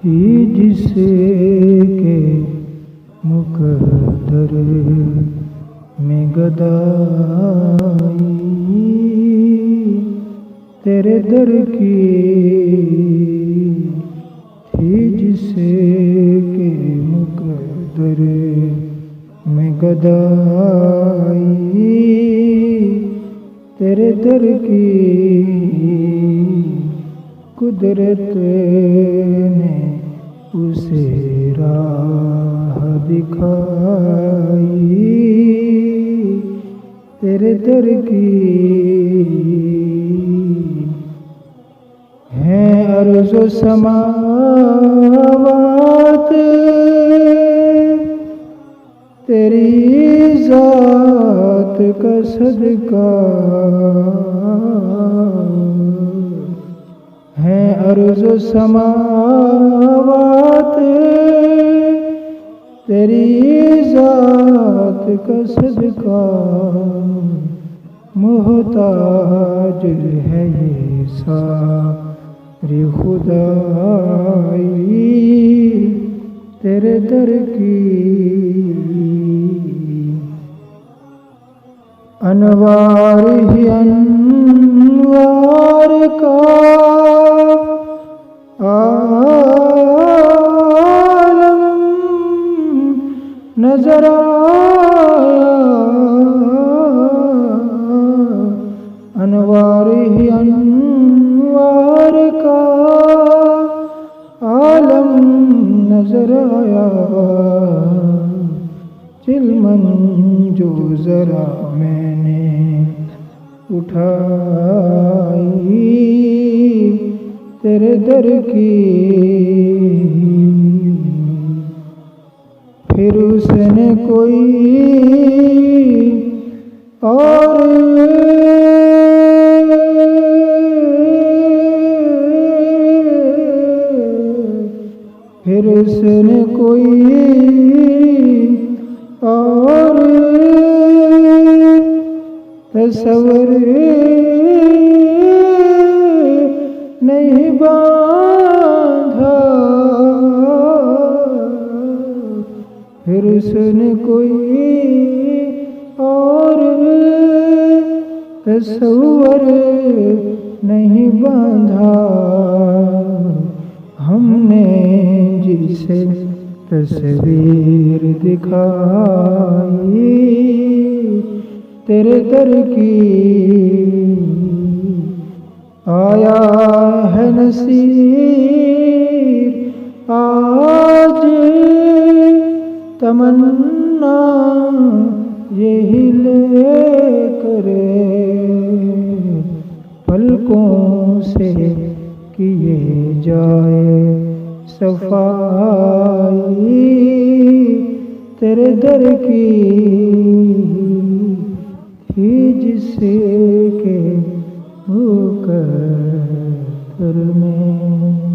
تھی جس کے مقدر میں گدائی، تیرے در کی تھی جس کے مقدر میں گدائی، تیرے در کی قدرت نے اسے راہ دکھائی، تیرے در کی ہیں ارض و سماوات، تیری ذات کا صدقہ ہیں ارض و سماوات، تیری ذات کا صدقہ، محتاج ہے یہ ساری خدائی، تیرے در کی انوار ہی انوار کا عالم نظر آیا، انوار ہی انوار کا عالم نظر آیا، چلمن جو ذرا میں نے اٹھائی، تیرے در کی پھر اس نے کوئی اور پھر اس نے کوئی اور تصور نہیں باندھا، پھر اس نے کوئی اور تصور نہیں باندھا، ہم نے جسے تصویر دکھائی، تیرے در کی آیا ہے نصیر آج، تمنا یہی لے کر پلکوں سے کیے جائے صفائی، تیرے در کی تھی جس کے مقدر میں